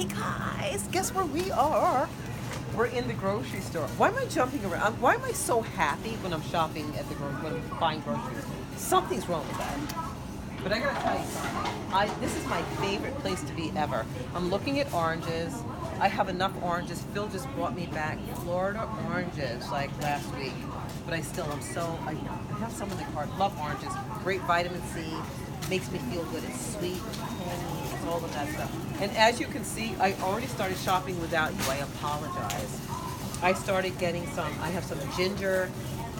Hey guys, guess where we are? We're in the grocery store. Why am I jumping around? Why am I so happy when I'm shopping at the grocery, when I'm buying groceries? Something's wrong with that. But I gotta tell you something. This is my favorite place to be ever. I'm looking at oranges. I have enough oranges. Phil just brought me back Florida oranges like last week. But I have some in the cart. Love oranges. Great vitamin C. Makes me feel good. It's sweet, tangy, it's all of that stuff. And as you can see, I already started shopping without you. I apologize. I started getting I have some ginger.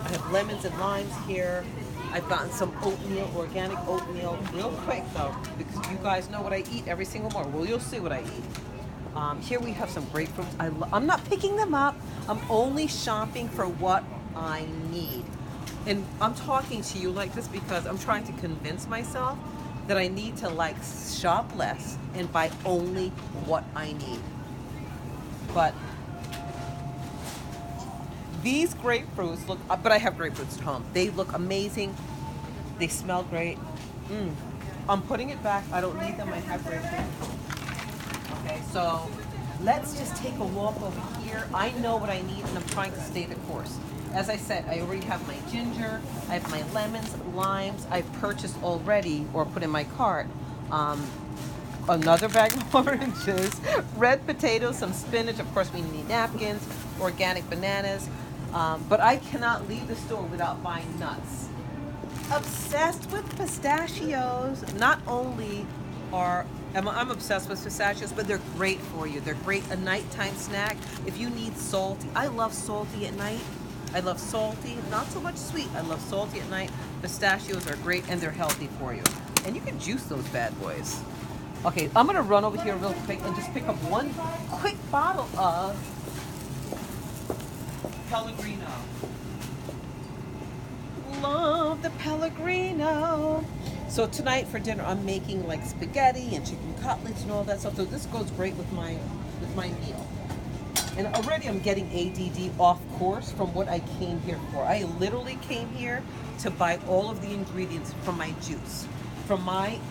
I have lemons and limes here. I've gotten some oatmeal, organic oatmeal, real quick though, because you guys know what I eat every single morning. Well, you'll see what I eat. Here we have some grapefruits. I'm not picking them up. I'm only shopping for what I need. And I'm talking to you like this because I'm trying to convince myself that I need to shop less and buy only what I need. But these grapefruits but I have grapefruits at home. They look amazing. They smell great. I'm putting it back. I don't need them. I have grapefruits. Okay, so let's just take a walk over here. I know what I need and I'm trying to stay the course. As I said, I already have my ginger, I have my lemons, limes, I've purchased already or put in my cart another bag of oranges, red potatoes, some spinach, of course we need napkins, organic bananas, but I cannot leave the store without buying nuts. Obsessed with pistachios. Not only I'm obsessed with pistachios, but they're great for you. They're great a nighttime snack. If you need salty, I love salty at night. I love salty, not so much sweet. I love salty at night. Pistachios are great and they're healthy for you. And you can juice those bad boys. Okay, I'm gonna run over here real quick and just pick up one quick bottle of Pellegrino. Love the Pellegrino. So tonight for dinner, I'm making spaghetti and chicken cutlets and all that stuff. So this goes great with my meal. And already I'm getting ADD off course from what I came here for. I literally came here to buy all of the ingredients from my juice.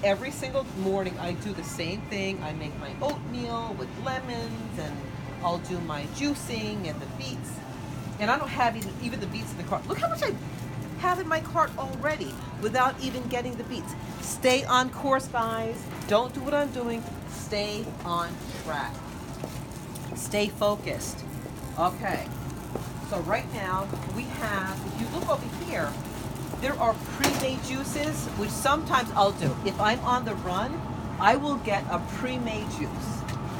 Every single morning I do the same thing. I make my oatmeal with lemons and I'll do my juicing and the beets. And I don't have even the beets in the cart. Look how much I have in my cart already without even getting the beets. Stay on course, guys. Don't do what I'm doing. Stay on track. Stay focused. Okay, so right now we have, if you look over here, there are pre-made juices, which sometimes I'll do. If I'm on the run, I will get a pre-made juice.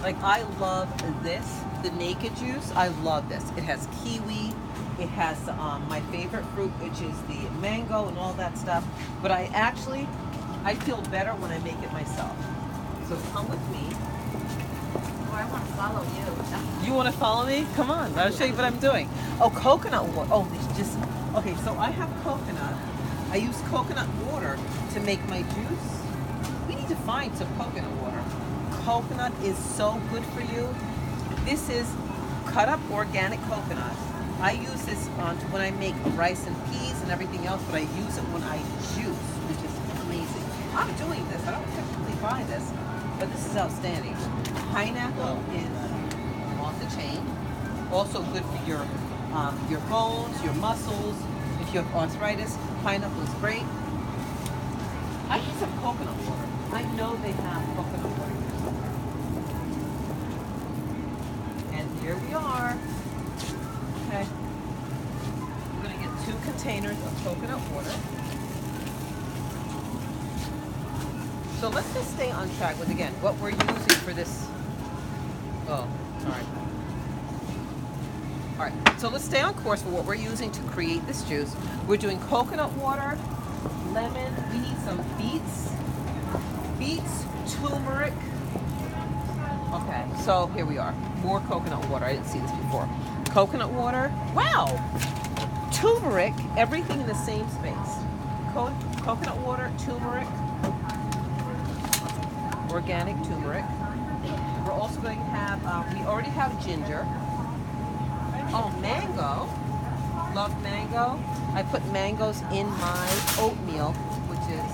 I love this, the naked juice. I love this. It has kiwi, it has my favorite fruit, which is the mango and all that stuff. But I feel better when I make it myself. So come with me. I want to follow you. You want to follow me? Come on, I'll show you what I'm doing. Oh, coconut water. Okay, so I have coconut. I use coconut water to make my juice. We need to find some coconut water. Coconut is so good for you. This is cut up organic coconut. I use this when I make rice and peas and everything else, but I use it when I juice, which is amazing. I'm doing this. I don't typically buy this, but this is outstanding. Pineapple is off the chain. Also good for your bones, your muscles. If you have arthritis, pineapple is great. I need some coconut water. I know they have coconut water. And here we are. Okay. I'm going to get 2 containers of coconut water. So let's just stay on track with, again, what we're using for this. Oh, sorry. All right, so let's stay on course for what we're using to create this juice. We're doing coconut water, lemon. We need some beets, turmeric. Okay, so here we are. More coconut water. I didn't see this before. Coconut water. Wow. Turmeric. Everything in the same space. Coconut water, turmeric, organic turmeric. We're also going to have, we already have ginger. Oh, mango. Love mango. I put mangoes in my oatmeal, which is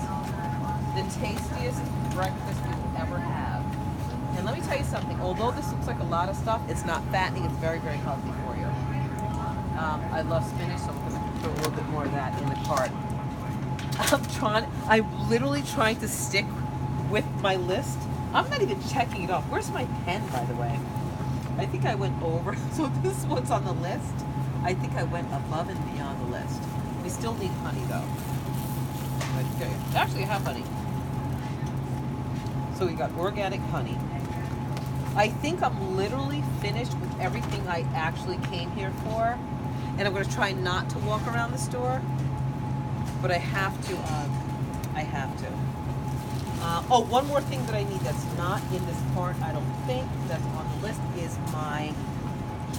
the tastiest breakfast you will ever have. And let me tell tell you something. Although this looks like a lot of stuff, it's not fattening. It's very, very healthy for you. I love spinach, so I'm going to put a little bit more of that in the cart. I'm literally trying to stick with my list. I'm not even checking it off. Where's my pen, by the way? I think I went over. So this is what's on the list. I think I went above and beyond the list. We still need honey, though. Okay. Actually, I have honey. So we got organic honey. I think I'm literally finished with everything I actually came here for. And I'm going to try not to walk around the store. But I have to. Oh, one more thing that I need that's not in this cart, I don't think, that's on the list, is my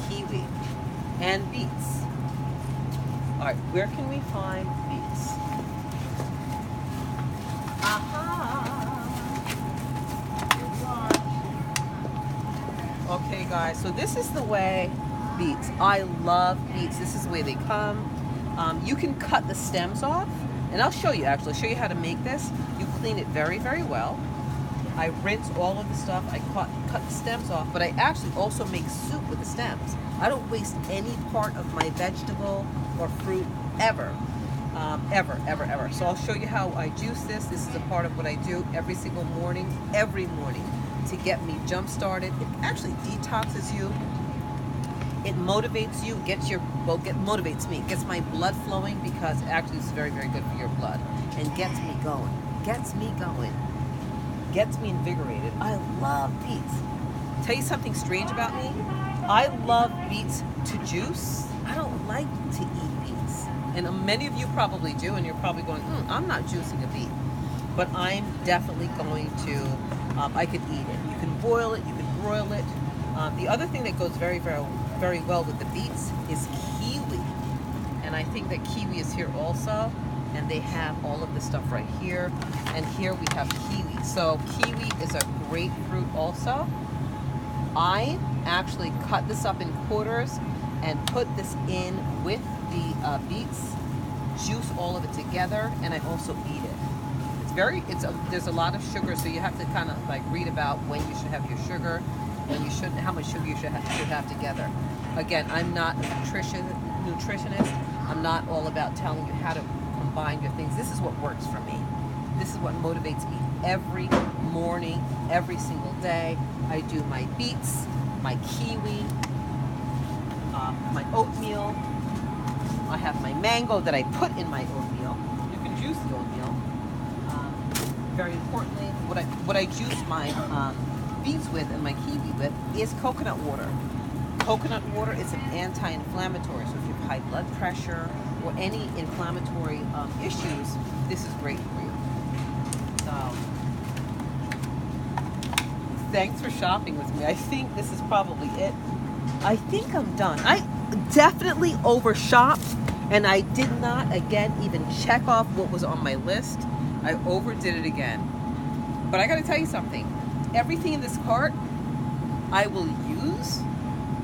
kiwi and beets. All right, where can we find beets? Here we are. Okay, guys, so this is the way beets. I love beets. This is the way they come. You can cut the stems off. And I'll show you, actually, show you how to make this. You clean it very, very well. I rinse all of the stuff. I cut the stems off, but I actually also make soup with the stems. I don't waste any part of my vegetable or fruit ever. Ever. So I'll show you how I juice this. This is a part of what I do every single morning, to get me jump started. It actually detoxes you. It motivates you, motivates me, gets my blood flowing, because actually it's very, very good for your blood, and gets me going, gets me invigorated. I love beets. Tell you something strange about me? I love beets to juice. I don't like to eat beets. And many of you probably do, and you're probably going, I'm not juicing a beet. But I'm definitely going to, I could eat it. You can boil it, you can broil it. The other thing that goes very, very, very well with the beets is kiwi. And I think that kiwi is here also. And they have all of the stuff right here. And here we have kiwi. So kiwi is a great fruit also. I actually cut this up in quarters and put this in with the beets, juice all of it together, and I also eat it. There's a lot of sugar, so you have to kind of like read about when you should have your sugar, when you shouldn't, how much sugar you should have together. Again, I'm not a nutritionist. I'm not all about telling you how to combine your things. This is what works for me. This is what motivates me every morning, every single day. I do my beets, my kiwi, my oatmeal. I have my mango that I put in my oatmeal. You can juice the oatmeal. Very importantly, what I juice my beets with and my kiwi with is coconut water. Coconut water is an anti-inflammatory, so if you have high blood pressure or any inflammatory issues, this is great for you. So, thanks for shopping with me. I think this is probably it. I think I'm done. I definitely over-shopped, and I did not, again, even check off what was on my list. I overdid it again. But I gotta tell you something. Everything in this cart, I will use.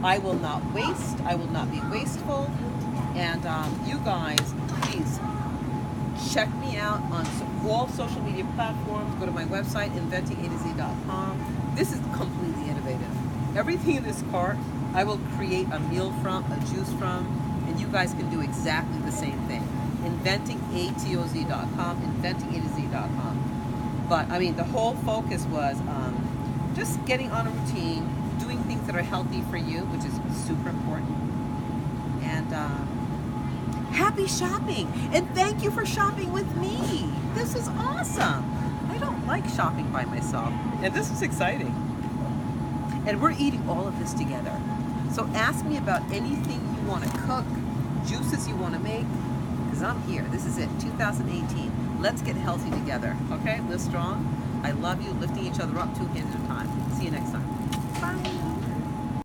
I will not waste. I will not be wasteful. And you guys, please check me out on all social media platforms. Go to my website, inventingatoz.com. This is completely innovative. Everything in this cart, I will create a meal from, a juice from, and you guys can do exactly the same thing. Inventingatoz.com, inventingatoz.com. But I mean, the whole focus was just getting on a routine, doing things that are healthy for you, which is super important. And happy shopping! And thank you for shopping with me. This is awesome. I don't like shopping by myself, and this is exciting. And we're eating all of this together. So ask me about anything you want to cook, juices you want to make, because I'm here. This is it, 2018. Let's get healthy together, okay? Live strong. I love you, lifting each other up 2 hands at a time. See you next time. Bye.